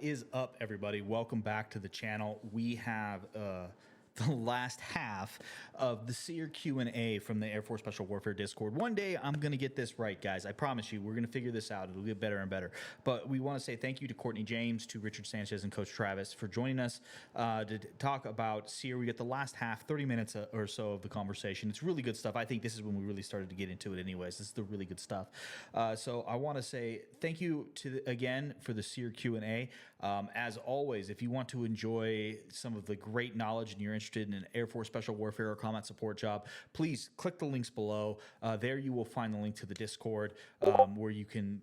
is up, everybody? Welcome back to the channel. We have the last half of the SERE Q&A from the Air Force Special Warfare Discord. One day I'm going to get this right, guys. I promise you, we're going to figure this out. It'll get better and better. But we want to say thank you to Courtney James, to Richard Sanchez, and Coach Travis for joining us to talk about SERE. We get the last half, 30 minutes or so of the conversation. It's really good stuff. I think this is when we really started to get into it anyways. This is the really good stuff. So I want to say thank you again for the SERE Q&A. As always, if you want to enjoy some of the great knowledge and you're interested in an Air Force Special Warfare or combat support job, please click the links below. There you will find the link to the Discord where you can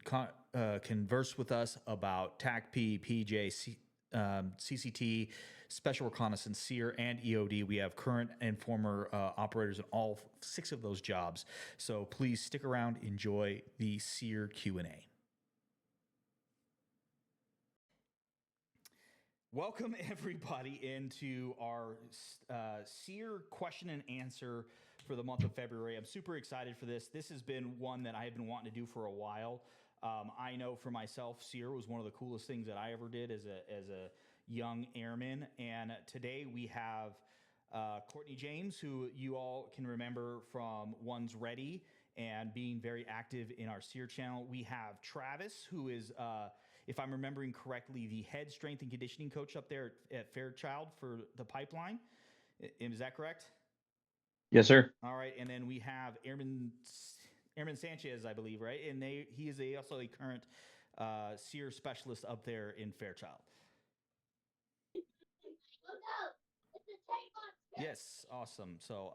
converse with us about TACP, PJ, CCT, Special Reconnaissance, SERE, and EOD. We have current and former operators in all 6 of those jobs. So please stick around, enjoy the SERE Q&A. Welcome everybody into our SERE question and answer for the month of February. I'm super excited for this. This has been one that I have been wanting to do for a while. I know for myself, SERE was one of the coolest things that I ever did as a young airman. And today we have Courtney James, who you all can remember from One's Ready and being very active in our SERE channel. We have Travis, who is if I'm remembering correctly, the head strength and conditioning coach up there at Fairchild for the pipeline. Is that correct? Yes, sir. All right. And then we have Airman Sanchez, I believe, right? And he is also a current SERE specialist up there in Fairchild. Yes, awesome. So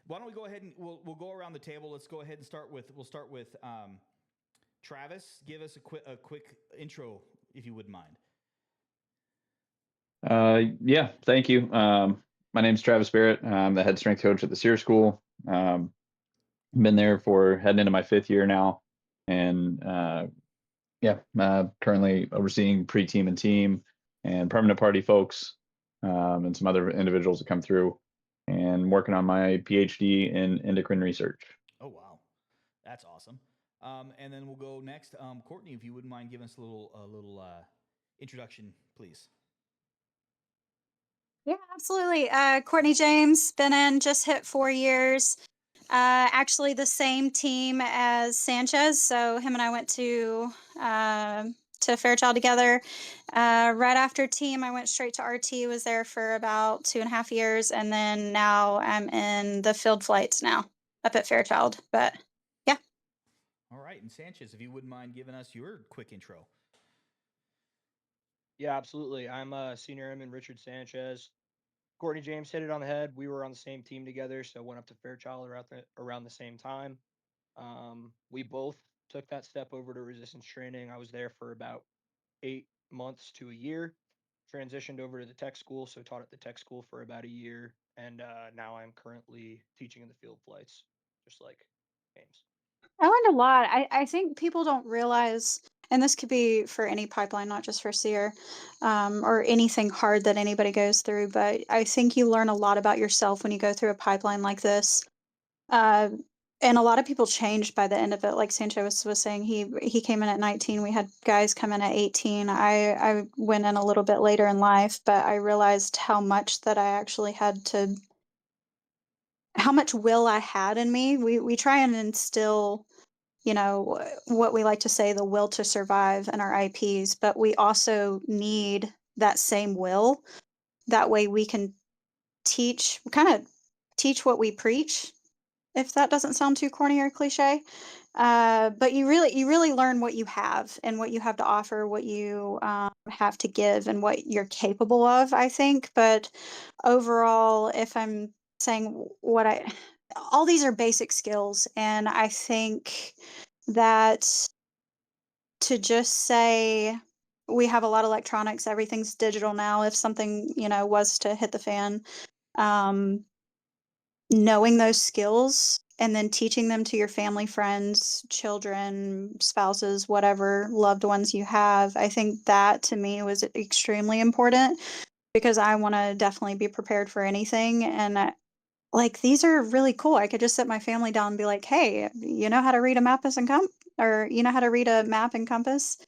why don't we go ahead and we'll go around the table. Let's go ahead and start with Travis. Give us a quick intro, if you wouldn't mind. Yeah, thank you. My name's Travis Barrett. I'm the head strength coach at the SERE School. Been there for heading into my 5th year now, and currently overseeing pre-team and team and permanent party folks, and some other individuals that come through, and working on my PhD in endocrine research. Oh wow, that's awesome. And then we'll go next. Courtney, if you wouldn't mind giving us a little introduction, please. Yeah, absolutely. Courtney James, been in, just hit 4 years. Actually, the same team as Sanchez. So him and I went to Fairchild together. Right after team, I went straight to RT. Was there for about 2.5 years, and then now I'm in the field flights now up at Fairchild. But yeah. All right, and Sanchez, if you wouldn't mind giving us your quick intro. Yeah, absolutely. I'm Senior Airman Richard Sanchez. Courtney James hit it on the head. We were on the same team together, so went up to Fairchild around the same time. We both took that step over to resistance training. I was there for about 8 months to a year. Transitioned over to the tech school, so taught at the tech school for about a year, and now I'm currently teaching in the field flights, just like James. I learned a lot. I think people don't realize, and this could be for any pipeline, not just for SERE, or anything hard that anybody goes through, but I think you learn a lot about yourself when you go through a pipeline like this. And a lot of people changed by the end of it. Like Sanchez was saying, he came in at 19. We had guys come in at 18. I went in a little bit later in life, but I realized how much that I actually had to, how much will I had in me. We try and instill, what we like to say, the will to survive in our IPs, but we also need that same will. That way we can kind of teach what we preach, if that doesn't sound too corny or cliche. But you really learn what you have and what you have to offer, what you have to give, and what you're capable of, I think. But overall, if I'm saying all these are basic skills, and I think that to just say we have a lot of electronics, everything's digital now. If something, was to hit the fan, knowing those skills and then teaching them to your family, friends, children, spouses, whatever loved ones you have, I think that to me was extremely important, because I want to definitely be prepared for anything. And these are really cool. I could just sit my family down and be like, hey, you know how to read a map or you know how to read a map and compass?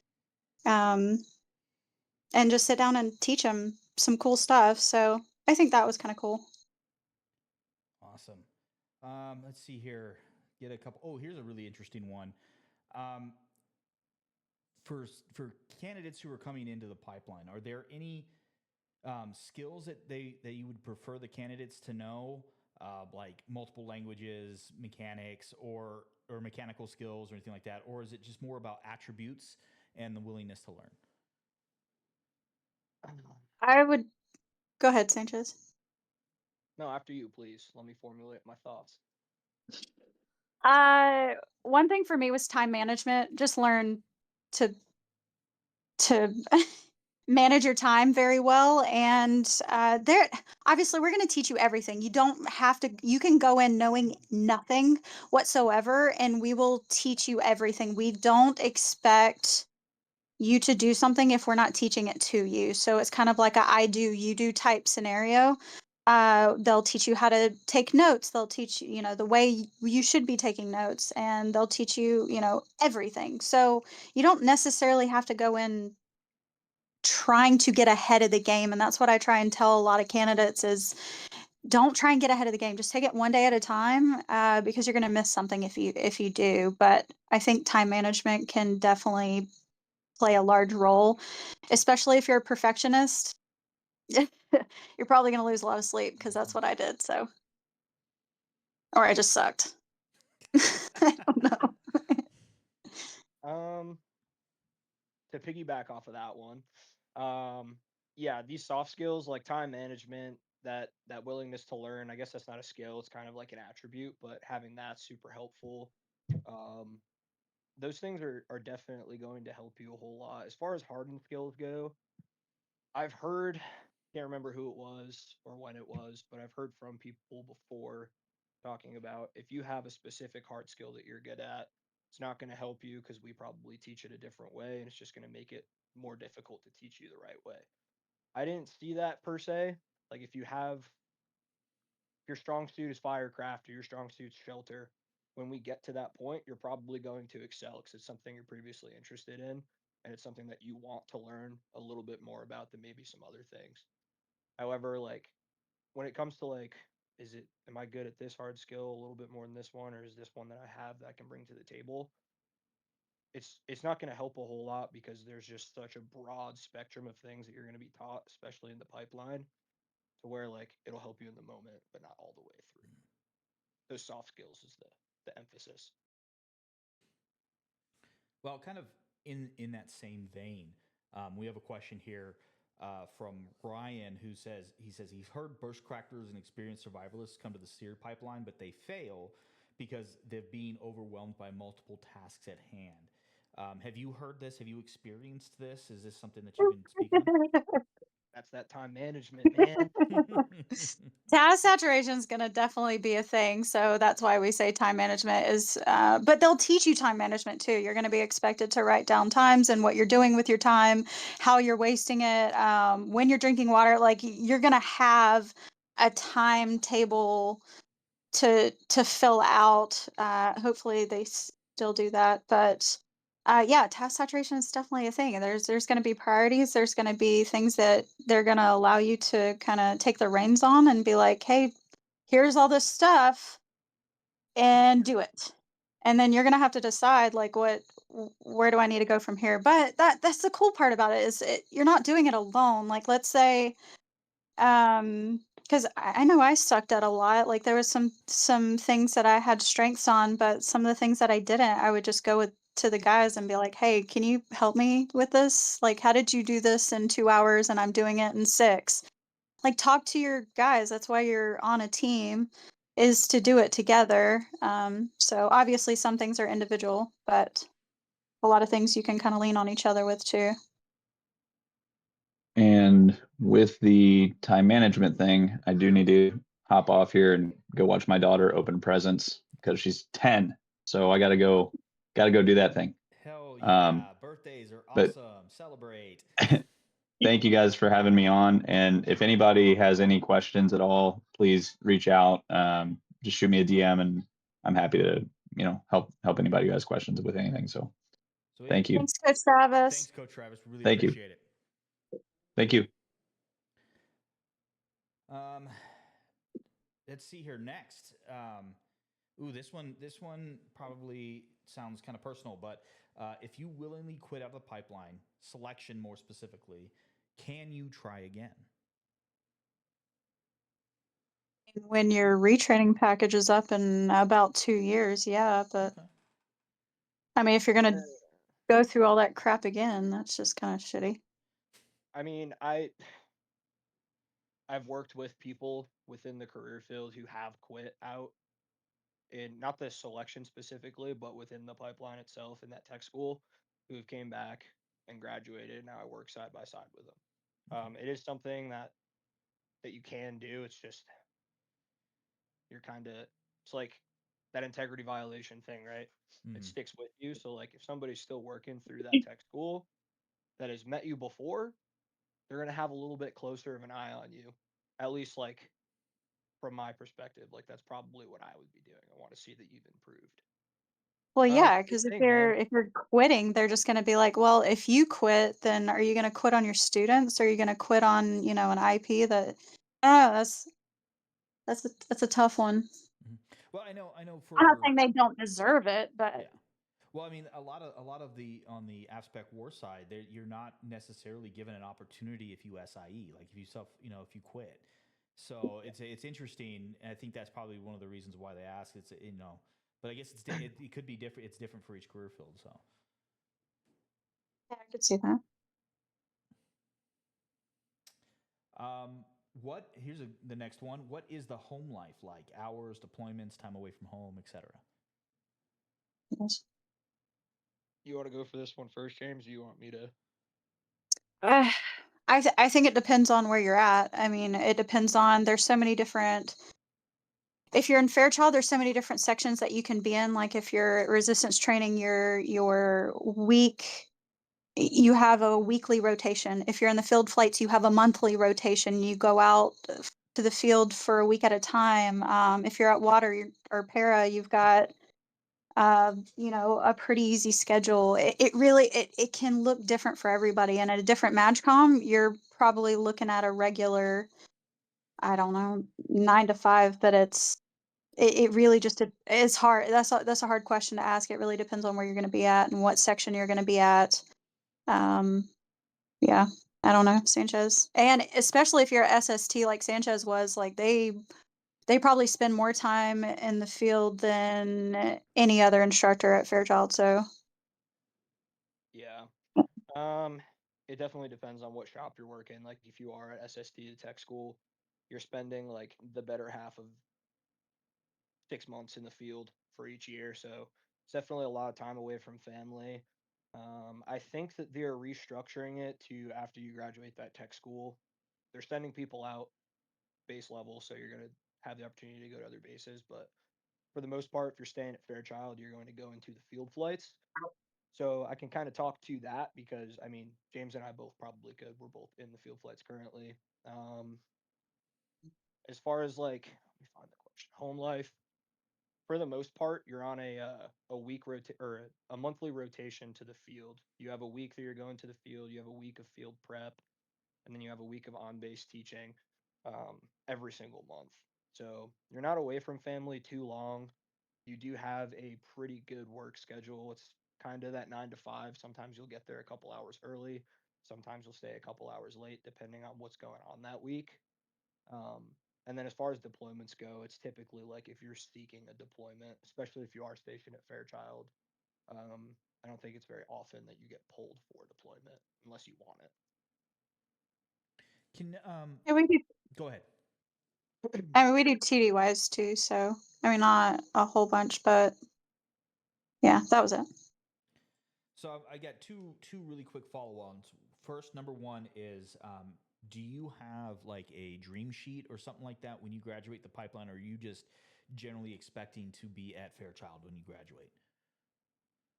and just sit down and teach them some cool stuff. So I think that was kind of cool. Awesome. Let's see here. Get a couple. Oh, here's a really interesting one. Um, for candidates who are coming into the pipeline, are there any skills that you would prefer the candidates to know, like multiple languages, mechanics, or mechanical skills, or anything like that, or is it just more about attributes and the willingness to learn? I would go ahead, Sanchez. No, after you, please. Let me formulate my thoughts. One thing for me was time management. Just learn to manage your time very well. And there, obviously, we're going to teach you everything. You don't have to. You can go in knowing nothing whatsoever, and we will teach you everything. We don't expect you to do something if we're not teaching it to you. So it's kind of like a I do, you do type scenario. They'll teach you how to take notes. They'll teach you, the way you should be taking notes, and they'll teach you, everything. So you don't necessarily have to go in trying to get ahead of the game. And that's what I try and tell a lot of candidates is don't try and get ahead of the game. Just take it one day at a time, because you're going to miss something if you do. But I think time management can definitely play a large role, especially if you're a perfectionist. You're probably going to lose a lot of sleep because that's what I did. So, or I just sucked. I don't know. To piggyback off of that one, yeah, these soft skills like time management, that willingness to learn, I guess that's not a skill, it's kind of like an attribute, but having that's super helpful. Um, those things are definitely going to help you a whole lot. As far as hardened skills go, I've heard, can't remember who it was or when it was, but I've heard from people before talking about if you have a specific hard skill that you're good at, it's not going to help you because we probably teach it a different way and it's just going to make it more difficult to teach you the right way. I didn't see that per se. Like if your strong suit is firecraft or your strong suit's shelter, when we get to that point, you're probably going to excel because it's something you're previously interested in and it's something that you want to learn a little bit more about than maybe some other things. However, like when it comes to like, am I good at this hard skill a little bit more than this one, or is this one that I have that I can bring to the table? It's not going to help a whole lot because there's just such a broad spectrum of things that you're going to be taught, especially in the pipeline, to where like it'll help you in the moment, but not all the way through. Those soft skills is the emphasis. Well, kind of in that same vein, we have a question here from Ryan who says he's heard bushcrackers and experienced survivalists come to the SERE pipeline, but they fail because they're being overwhelmed by multiple tasks at hand. Have you heard this? Have you experienced this? Is this something that you can speak on? That's that time management, man. Data saturation is going to definitely be a thing. So that's why we say time management is, but they'll teach you time management too. You're going to be expected to write down times and what you're doing with your time, how you're wasting it, when you're drinking water. Like you're going to have a timetable to fill out. Hopefully they still do that, but yeah, task saturation is definitely a thing. There's going to be priorities. There's going to be things that they're going to allow you to kind of take the reins on and be like, hey, here's all this stuff and do it. And then you're going to have to decide like where do I need to go from here? But that's the cool part about it is you're not doing it alone. Like let's say because I know I sucked at a lot. Like there was some things that I had strengths on, but some of the things that I didn't, I would just go to the guys and be like, "Hey, can you help me with this? Like, how did you do this in 2 hours and I'm doing it in 6?" Like, talk to your guys. That's why you're on a team, is to do it together. So obviously some things are individual, but a lot of things you can kind of lean on each other with too. And with the time management thing, I do need to hop off here and go watch my daughter open presents because she's 10. So I gotta go do that thing. Hell yeah. Um, Birthdays are but awesome. Celebrate. thank you guys for having me on. And if anybody has any questions at all, please reach out. Just shoot me a DM and I'm happy to, help anybody who has questions with anything. So Sweet. thank you. Thanks, Coach Travis. Thanks, Coach Travis. Really Thank you. appreciate it. Thank you. Um, let's see here next. This one probably sounds kind of personal, but if you willingly quit out of the pipeline, selection more specifically, can you try again? When your retraining package is up in about 2 years, yeah, but Okay. I mean, if you're gonna go through all that crap again, that's just kind of shitty. I mean, I've worked with people within the career field who have quit out in not the selection specifically, but within the pipeline itself in that tech school who have came back and graduated. Now I work side by side with them. Okay. It is something that you can do. It's just you're kind of it's like that integrity violation thing, right? It Mm-hmm. sticks with you. So like if somebody's still working through that tech school that has met you before, they're gonna have a little bit closer of an eye on you. At least like from my perspective, like that's probably what I would be doing. I want to see that you've improved. Well, It's yeah, a good because if thing, you're man. if you're quitting, they're just gonna be like, well, if you quit, then are you gonna quit on your students? Or are you gonna quit on, an IP that that's a tough one. Mm-hmm. Well, I know I'm not for saying they don't deserve it, but yeah. Well, I mean, a lot of the on the aspect war side, you're not necessarily given an opportunity if you SIE, like if you if you quit. So it's interesting, and I think that's probably one of the reasons why they ask. But I guess it could be different. It's different for each career field. So, yeah, I could see that. um, what here's the next one. What is the home life like? Hours, deployments, time away from home, etc. Yes. You want to go for this one first, James? Or you want me to? Uh, I think it depends on where you're at. I mean, it depends on there's so many different. If you're in Fairchild, there's so many different sections that you can be in. Like if you're resistance training, your week you have a weekly rotation. If you're in the field flights, you have a monthly rotation. You go out to the field for a week at a time. If you're at water or para, you've got a pretty easy schedule. It really it can look different for everybody. And at a different MAGCOM, you're probably looking at a regular, I don't know, 9 to 5, but it really just it's hard. That's a hard question to ask. It really depends on where you're going to be at and what section you're going to be at. Um, yeah, I don't know, Sanchez. And especially if you're a SST like Sanchez was, like they probably spend more time in the field than any other instructor at Fairchild. So Yeah. It definitely depends on what shop you're working. Like if you are at SSD the tech school, you're spending like the better half of 6 months in the field for each year. So it's definitely a lot of time away from family. I think that they're restructuring it to after you graduate that tech school, they're sending people out base level, so you're gonna have the opportunity to go to other bases. But for the most part, if you're staying at Fairchild, you're going to go into the field flights. So I can kind of talk to that because I mean James and I both probably could. We're both in the field flights currently. As far as like, let me find the question. Home life, for the most part, you're on a week or a monthly rotation to the field. You have a week that you're going to the field. You have a week of field prep, and then you have a week of on base teaching every single month. So you're not away from family too long. You do have a pretty good work schedule. It's kind of that 9 to 5. Sometimes you'll get there a couple hours early. Sometimes you'll stay a couple hours late, depending on what's going on that week. Um, and then as far as deployments go, it's typically like if you're seeking a deployment, especially if you are stationed at Fairchild, I don't think it's very often that you get pulled for deployment unless you want Can yeah, we do. go ahead. it. I mean, we do TDYs too. So I mean, not a whole bunch, but yeah, that was it. So I got two really quick follow-ons. First, number one is, do you have like a dream sheet or something like that when you graduate the pipeline, or are you just generally expecting to be at Fairchild when you graduate?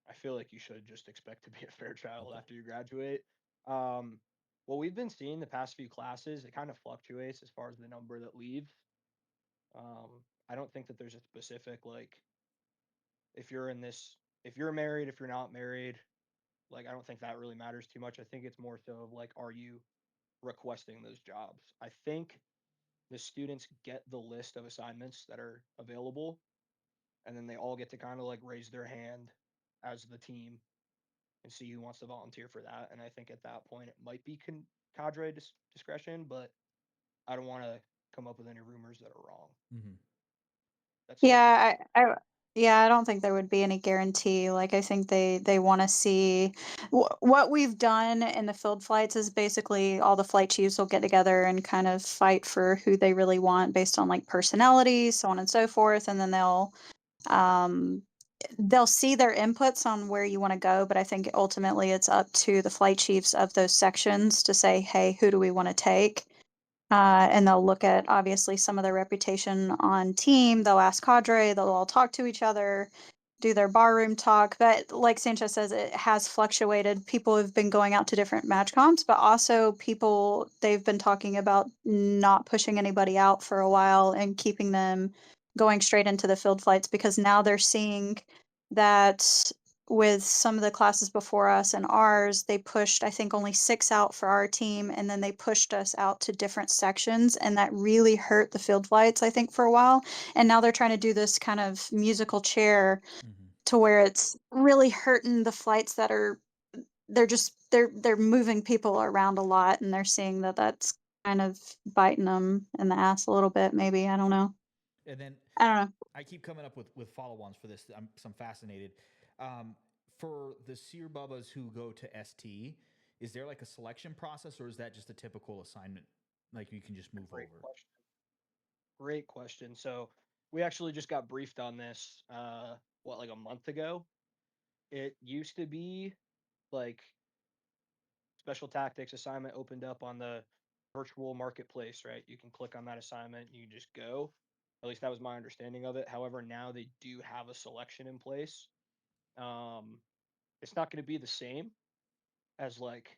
I feel like you should just expect to be a Fairchild Okay. after you graduate. Um, what we've been seeing the past few classes, it kind of fluctuates as far as the number that leaves. I don't think that there's a specific like if you're in this, if you're married, if you're not married, like I don't think that really matters too much. I think it's more so of like, are you requesting those jobs. I think the students get the list of assignments that are available, and then they all get to kind of like raise their hand as the team and see who wants to volunteer for that. And I think at that point it might be cadre discretion, but I don't want to come up with any rumors that are wrong. Mm-hmm. That's what Yeah, I don't think there would be any guarantee. Like, I think they want to see what we've done in the field flights is basically all the flight chiefs will get together and kind of fight for who they really want based on like personality, so on and so forth, and then they'll see their inputs on where you want to go, but I think ultimately it's up to the flight chiefs of those sections to say, hey, who do we want to take? And they'll look at obviously some of their reputation on team. They'll ask cadre. They'll all talk to each other, do their barroom talk. But like Sanchez says, it has fluctuated. People have been going out to different match comps, but also people they've been talking about not pushing anybody out for a while and keeping them going straight into the field flights because now they're seeing that with some of the classes before us and ours, they pushed, I think, only 6 out for our team, and then they pushed us out to different sections, and that really hurt the field flights, I think, for a while. And now they're trying to do this kind of musical chair Mm-hmm. to where it's really hurting the flights that are they're moving people around a lot, and they're seeing that that's kind of biting them in the ass a little bit, maybe. I don't know. And then I don't know. I keep coming up with follow-ons for this. I'm fascinated. For the SERE Bubbas who go to ST, is there like a selection process, or is that just a typical assignment? Like you can just move great over. question. Great question. So we actually just got briefed on this like a month ago. It used to be like special tactics assignment opened up on the virtual marketplace, right? You can click on that assignment, you just go. At least that was my understanding of it. However, now they do have a selection in place. It's not going to be the same as like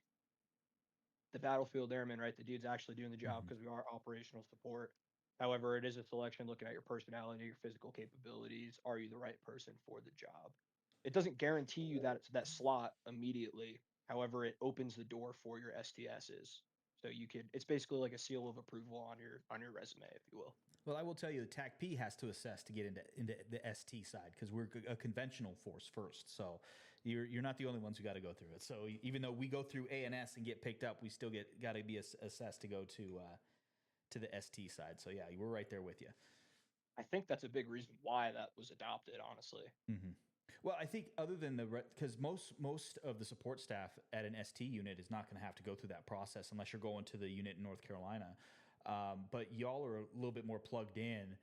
the battlefield airman, right? The dude's actually doing the job Mm-hmm. because we are operational support. However, it is a selection looking at your personality, your physical capabilities. Are you the right person for the job? It doesn't guarantee you that slot immediately. However, it opens the door for your STSs. So you could it's basically like a seal of approval on your resume, if you will. Well, I will tell you, the TACP has to assess to get into the ST side because we're a conventional force first. So you're not the only ones who got to go through it. So even though we go through ANS and get picked up, we still got to be assessed to go to the ST side. So yeah, we're right there with you. I think that's a big reason why that was adopted, honestly. Mm-hmm. Well, I think other than because most of the support staff at an ST unit is not going to have to go through that process unless you're going to the unit in North Carolina. But y'all are a little bit more plugged in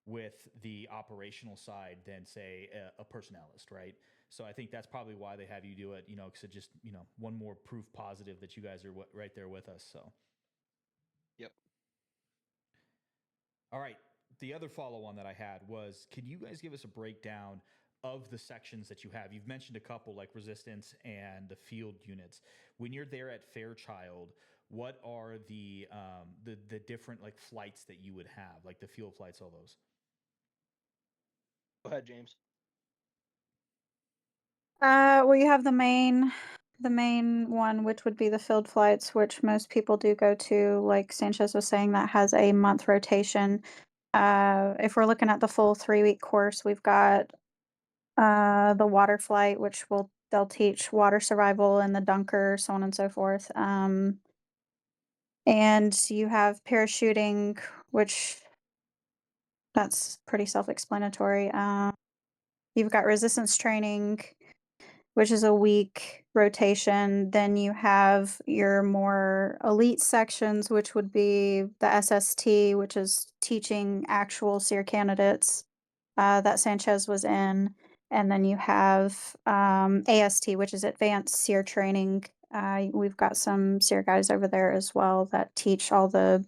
with the operational side than say a personnelist, right? So I think that's probably why they have you do it, because it just one more proof positive that you guys are right there with us. So. Yep. All right. The other follow on that I had was, can you guys give us a breakdown of the sections that you have? You've mentioned a couple like resistance and the field units. When you're there at Fairchild, what are the different like flights that you would have, like the field flights, all those? Go ahead, James. Well, you have the main one, which would be the field flights, which most people do go to. Like Sanchez was saying, that has a month rotation. If we're looking at the full 3-week course, we've got the water flight, which they'll teach water survival and the dunker, so on and so forth. And you have parachuting, which that's pretty self-explanatory. You've got resistance training, which is a week rotation. Then you have your more elite sections, which would be the SST, which is teaching actual SERE candidates that Sanchez was in. And then you have AST, which is advanced SERE training. We've got some SERE guys over there as well that teach all the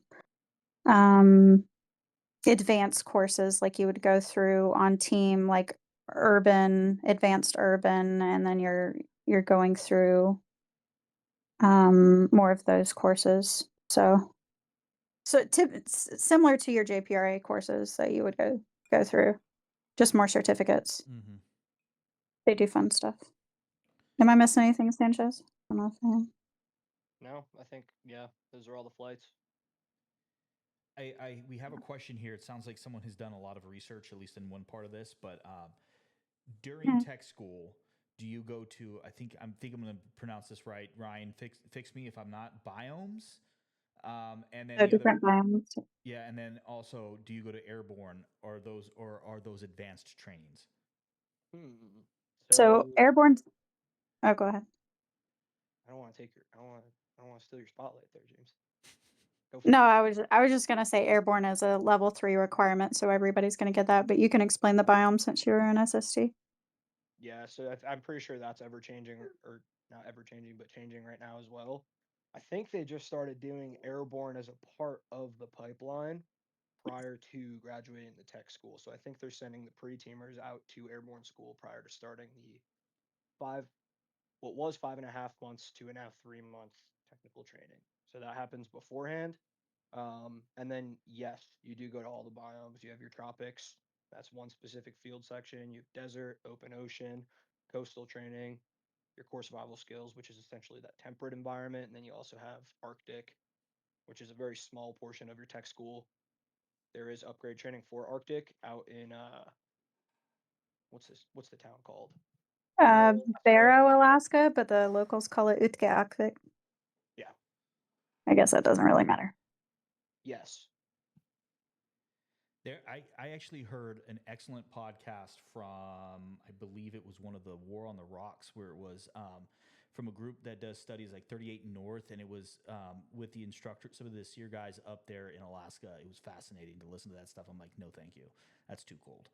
advanced courses like you would go through on team, like advanced urban, and then you're going through more of those courses. So it's similar to your JPRA courses that you would go through, just more certificates. Mm-hmm. They do fun stuff. Am I missing anything, Sanchez? I'm not saying. No, I think yeah, those are all the flights. We have a question here. It sounds like someone has done a lot of research, at least in one part of this. But during Mm. tech school, do you go to? I think I'm going to pronounce this right. Ryan, fix me if I'm not. Biomes, and then So the other, different biomes. yeah, and then also, do you go to airborne, or are those advanced trainings? Hmm. So So airborne. Oh, go ahead. I don't want to take your. I don't want to steal your spotlight there, James. Go for No, it. I was just gonna say airborne is a level 3 requirement, so everybody's gonna get that. But you can explain the biome since you were in SST. Yeah, so I'm pretty sure that's ever changing, or not ever changing, but changing right now as well. I think they just started doing airborne as a part of the pipeline prior to graduating the tech school. So I think they're sending the pre-teamers out to airborne school prior to starting the five, what was 5.5 months, 2.5, 3 month technical training. So that happens beforehand. And then yes, you do go to all the biomes. You have your tropics. That's one specific field section. You have desert, open ocean, coastal training, your core survival skills, which is essentially that temperate environment. And then you also have Arctic, which is a very small portion of your tech school. There is upgrade training for Arctic out in what's this? What's the town called? Uh, Alaska. Barrow, Alaska, but the locals call it Utqiagvik. Yeah. I guess that doesn't really matter. Yes. I actually heard an excellent podcast from, I believe it was one of the War on the Rocks, where it was from a group that does studies like 38 North, and it was with the instructor, some of the SEER guys up there in Alaska. It was fascinating to listen to that stuff. I'm like, no, thank you. That's too cold.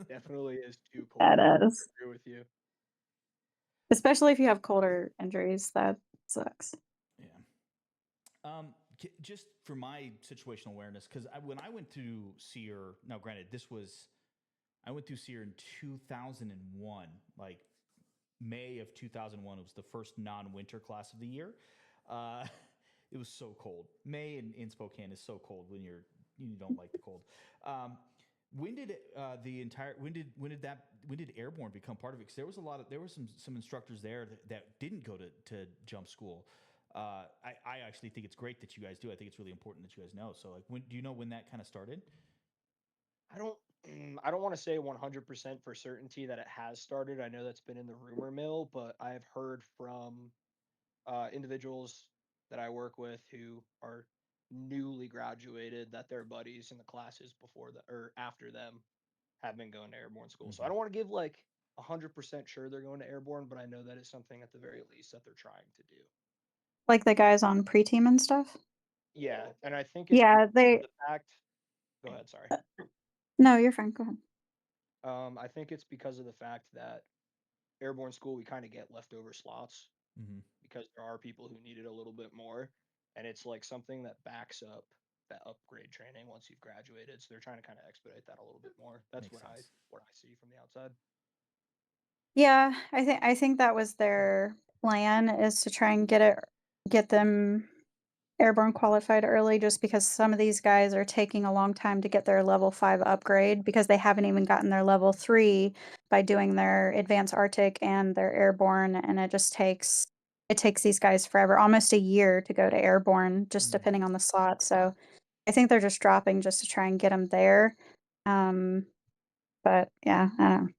Definitely is too cold. I That is. agree with you. Especially if you have colder injuries, that sucks. Yeah. Just for my situational awareness, because when I went to SEER, now granted, I went through SEER in 2001, like May of 2001. It was the first non-winter class of the year. Uh, it was so cold. May in Spokane is so cold when you don't like the cold. Um, when did when did airborne become part of it? Because there were some instructors there that didn't go to jump school. I actually think it's great that you guys do. I think it's really important that you guys know. So like, do you know when that kind of started? I don't I don't want to say 100% for certainty that it has started. I know that's been in the rumor mill, but I've heard from individuals that I work with who are newly graduated that their buddies in the classes before the or after them have been going to airborne school. So I Mm-hmm. don't want to give like 100% sure they're going to airborne, but I know that is something at the very least that they're trying to do. Like the guys on pre-team and stuff. Yeah, and I think it's Yeah, because of they. the fact. Go ahead, sorry. No, you're fine. Go ahead. I think it's because of the fact that airborne school we kind of get leftover slots Mm-hmm. because there are people who need it a little bit more, and it's like something that backs up that upgrade training once you've graduated. So they're trying to kind of expedite that a little bit more. That's Makes sense. what I see from the outside. Yeah, I think that was their plan is to try and get them airborne qualified early just because some of these guys are taking a long time to get their level 5 upgrade because they haven't even gotten their level 3 by doing their advanced Arctic and their airborne, and it takes these guys forever, almost a year to go to airborne, just Mm. depending on the slot. So I think they're just dropping just to try and get them there. Um, but yeah, I don't know.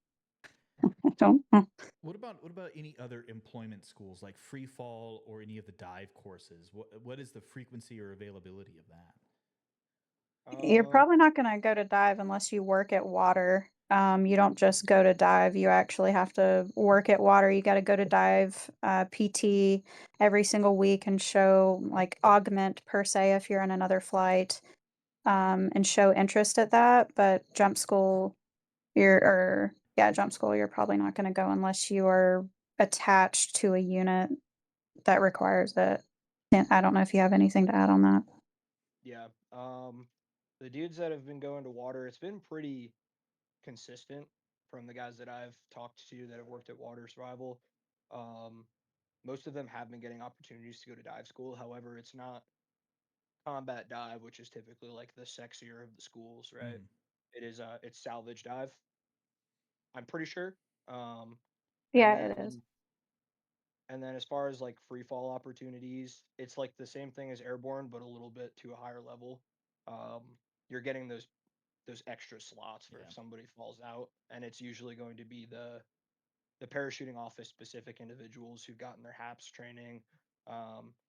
I don't know. What about any other employment schools like free fall or any of the dive courses? What is the frequency or availability of that? You're Um, probably not going to go to dive unless you work at water. You don't just go to dive. You actually have to work at water. You got to go to dive PT every single week and show, like, augment per se if you're in another flight, and show interest at that. But jump school, jump school, you're probably not going to go unless you are attached to a unit that requires it. Yeah, I don't know if you have anything to add on that. yeah. The dudes that have been going to water, it's been pretty consistent from the guys that I've talked to that have worked at water survival. Um, Most of them have been getting opportunities to go to dive school. However, it's not combat dive, which is typically like the sexier of the schools, right? Mm. It's salvage dive. I'm pretty sure. Um, and Yeah, then it is. And then as far as like free fall opportunities, it's like the same thing as airborne, but a little bit to a higher level. You're getting those extra slots for Yeah. if somebody falls out, and it's usually going to be the parachuting office specific individuals who've gotten their HAPS training,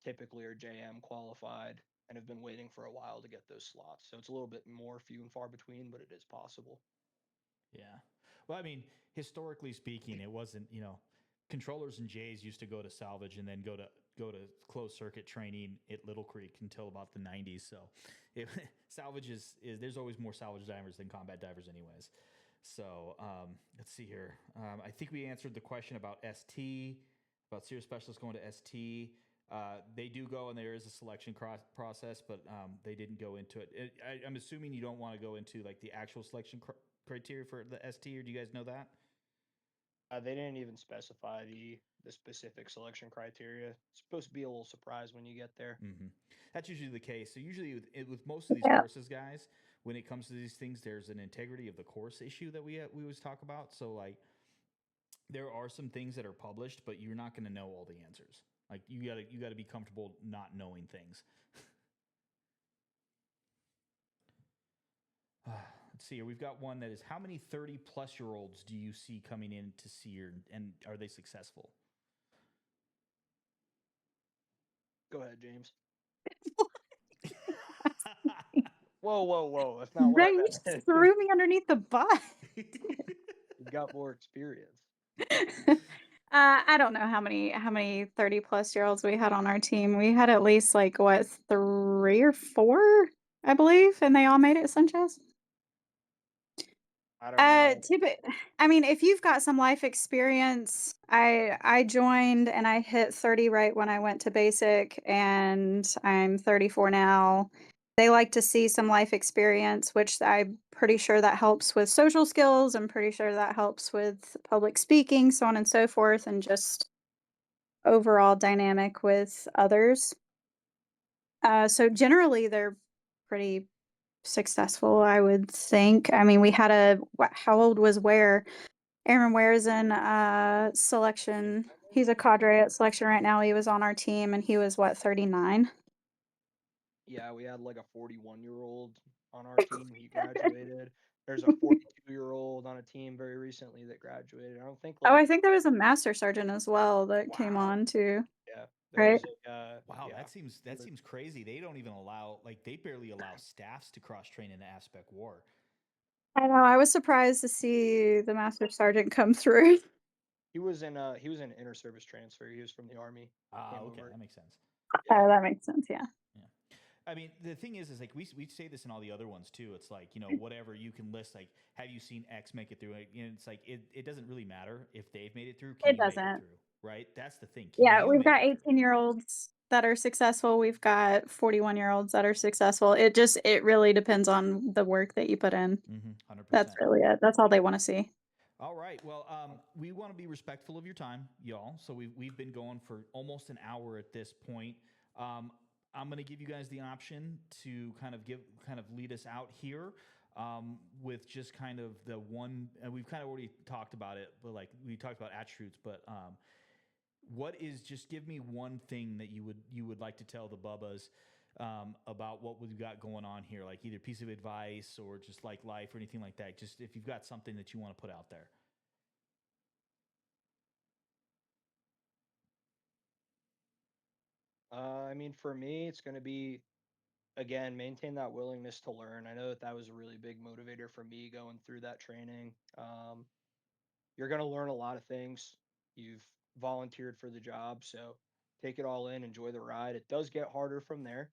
typically are JM qualified and have been waiting for a while to get those slots. So it's a little bit more few and far between, but it is possible. Yeah. Well, I mean, historically speaking, it wasn't, controllers and Jays used to go to salvage and then go to closed circuit training at Little Creek until about the 90s. So, it, salvage is there's always more salvage divers than combat divers anyways. So, let's see here. I think we answered the question about ST, about SERE Specialists going to ST. They do go, and there is a selection process, but they didn't go into it. I'm assuming you don't want to go into like the actual selection criteria for the ST, or do you guys know that? They didn't even specify the specific selection criteria. It's supposed to be a little surprise when you get there. Mm-hmm. That's usually the case. So usually with most of these Yeah. courses, guys, when it comes to these things, there's an integrity of the course issue that we always talk about. So like, there are some things that are published, but you're not going to know all the answers. Like you gotta be comfortable not knowing things. Let's see here. We've got one that is, how many 30-plus-year-olds do you see coming in to SERE, and are they successful? Go ahead, James. Whoa, whoa, whoa! That's not what Ray, I you meant. just threw me underneath the bus. You've got more experience. I don't know how many 30-plus-year-olds we had on our team. We had at least like what, 3 or 4, I believe, and they all made it, Sanchez. I don't know. I mean, if you've got some life experience, I joined and I hit 30 right when I went to basic, and I'm 34 now. They like to see some life experience, which I'm pretty sure that helps with social skills. I'm pretty sure that helps with public speaking, so on and so forth, and just overall dynamic with others. So generally, they're pretty successful, I would think. I mean, we had how old was Ware? Aaron Ware's in selection. He's a cadre at selection right now. He was on our team and he was what, 39? Yeah, we had like a 41-year-old on our team. He graduated. There's a 42-year-old on a team very recently that graduated. I don't think Oh, like, I think there was a master sergeant as well that came Wow. on too, yeah, there right? was a Wow, yeah. that seems crazy. They don't even allow, like, they barely allow staffs to cross train in aspect war. I know. I was surprised to see the master sergeant come through. He was in inter service transfer. He was from the army. Ah, Came okay, over. that makes sense. Yeah. Oh, that makes sense. Yeah. Yeah. I mean, the thing is like we say this in all the other ones too. It's like, whatever you can list, like, have you seen X make it through? It's like it doesn't really matter if they've made it through. Can It you make it doesn't. through? Right? That's the thing. Can Yeah, you we've make got it through? 18-year-olds that are successful. We've got 41-year-olds that are successful. It really depends on the work that you put in. 100%. That's really it. That's all they want to see. All right. Well, we want to be respectful of your time, y'all. So we've been going for almost an hour at this point. I'm going to give you guys the option to kind of lead us out here with just kind of the one. And we've kind of already talked about it, but like we talked about attributes. But just give me one thing that you would like to tell the Bubbas about what we've got going on here, like either piece of advice or just like life or anything like that. Just if you've got something that you want to put out there. I mean, for me, it's going to be, again, maintain that willingness to learn. I know that was a really big motivator for me going through that training. You're going to learn a lot of things. You've volunteered for the job, so take it all in, enjoy the ride. It does get harder from there.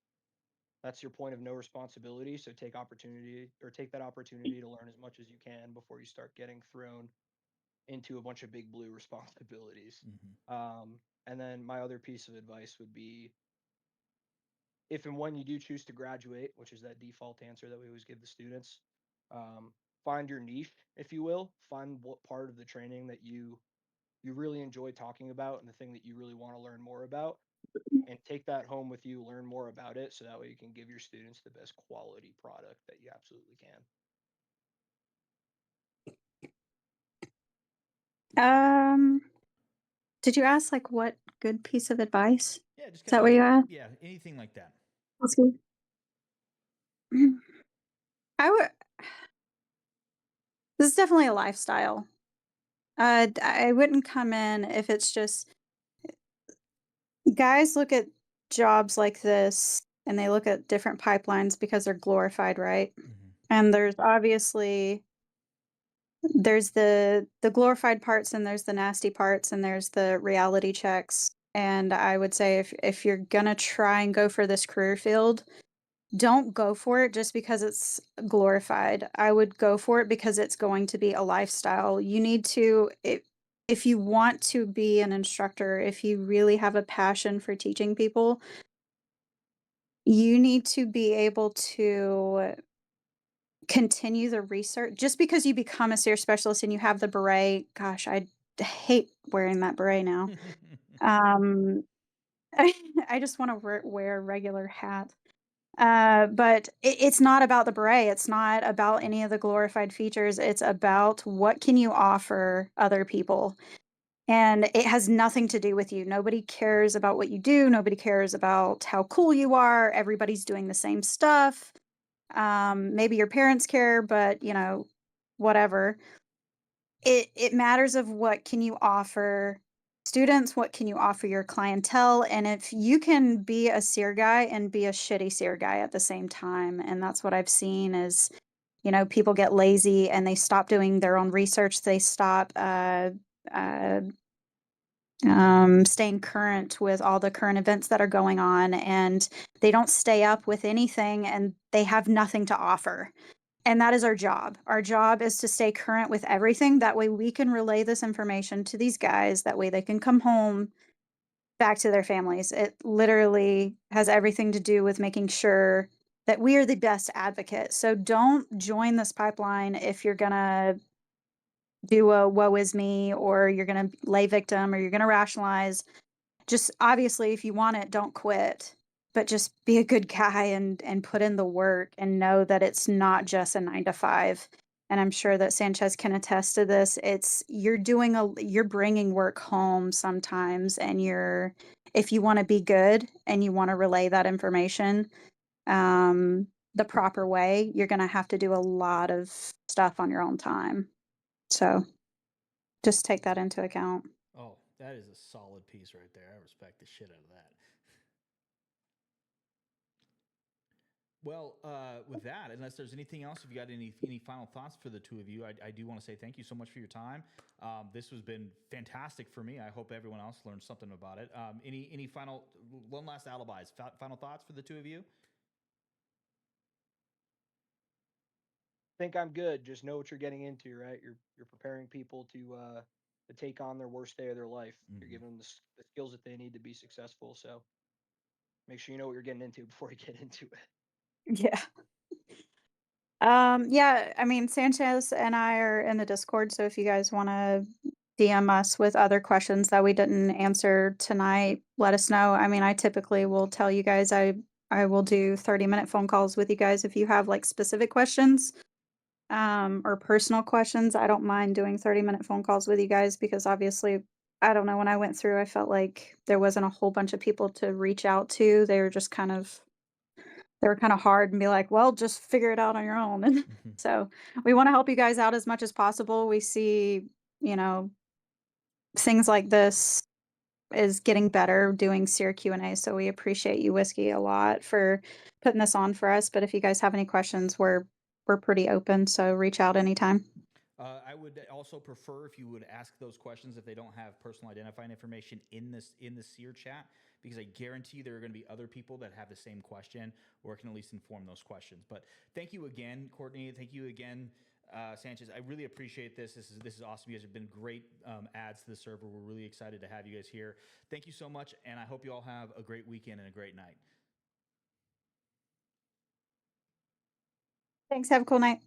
That's your point of no responsibility. So take that opportunity to learn as much as you can before you start getting thrown into a bunch of big blue responsibilities. Mm-hmm. And then my other piece of advice would be, if and when you do choose to graduate, which is that default answer that we always give the students, um, find your niche, if you will. Find what part of the training that you really enjoy talking about and the thing that you really want to learn more about, and take that home with you, learn more about it, so that way you can give your students the best quality product that you absolutely can. Um, did you ask like what good piece of advice? Yeah, just Is that what like, you asked? yeah, anything like that. Let's see. I would. This is definitely a lifestyle. I wouldn't come in if it's just guys look at jobs like this and they look at different pipelines because they're glorified, right? Mm-hmm. And there's obviously there's the glorified parts and there's the nasty parts and there's the reality checks. And I would say if you're gonna try and go for this career field, don't go for it just because it's glorified. I would go for it because it's going to be a lifestyle. You need to if you want to be an instructor, if you really have a passion for teaching people, you need to be able to continue the research. Just because you become a SERE specialist and you have the beret, gosh, I hate wearing that beret now. Um, I just want to wear a regular hat. But it's not about the beret. It's not about any of the glorified features. It's about what can you offer other people. And it has nothing to do with you. Nobody cares about what you do. Nobody cares about how cool you are. Everybody's doing the same stuff. Maybe your parents care, but whatever. It matters of what can you offer students, what can you offer your clientele, and if you can be a SEER guy and be a shitty SEER guy at the same time, and that's what I've seen is, people get lazy and they stop doing their own research. They stop uh, staying current with all the current events that are going on, and they don't stay up with anything, and they have nothing to offer. And that is our job. Our job is to stay current with everything. That way we can relay this information to these guys. That way they can come home back to their families. It literally has everything to do with making sure that we are the best advocate. So don't join this pipeline if you're going to do a woe is me, or you're going to lay victim, or you're going to rationalize. Just obviously, if you want it, don't quit, but just be a good guy and put in the work and know that it's not just a 9 to 5. And I'm sure that Sanchez can attest to this. It's you're bringing work home sometimes, and if you want to be good and you want to relay that information the proper way, you're going to have to do a lot of stuff on your own time. So just take that into account. Oh, that is a solid piece right there. I respect the shit out of that. Well, with that, unless there's anything else, if you got any final thoughts for the two of you, I do want to say thank you so much for your time. This has been fantastic for me. I hope everyone else learned something about it. Any final one last alibis? Final thoughts for the two of you? Think I'm good. Just know what you're getting into, right? You're preparing people to take on their worst day of their life. You're Mm-hmm. giving them the skills that they need to be successful. So make sure you know what you're getting into before you get into it. Yeah. Yeah, I mean, Sanchez and I are in the Discord, so if you guys want to DM us with other questions that we didn't answer tonight, let us know. I mean, I typically will tell you guys I will do 30-minute phone calls with you guys if you have like specific questions or personal questions. I don't mind doing 30-minute phone calls with you guys because obviously, I don't know, when I went through, I felt like there wasn't a whole bunch of people to reach out to. They were kind of hard and be like, well, just figure it out on your own. And Mm-hmm. so we want to help you guys out as much as possible. We see, things like this is getting better doing SEER Q&A. So we appreciate you, Whiskey, a lot for putting this on for us. But if you guys have any questions, we're pretty open. So reach out anytime. I would also prefer if you would ask those questions if they don't have personal identifying information in the SEER chat, because I guarantee there are going to be other people that have the same question or can at least inform those questions. But thank you again, Courtney. Thank you again, Sanchez. I really appreciate this. This is awesome. You guys have been great adds to the server. We're really excited to have you guys here. Thank you so much, and I hope you all have a great weekend and a great night. Thanks. Have a cool night.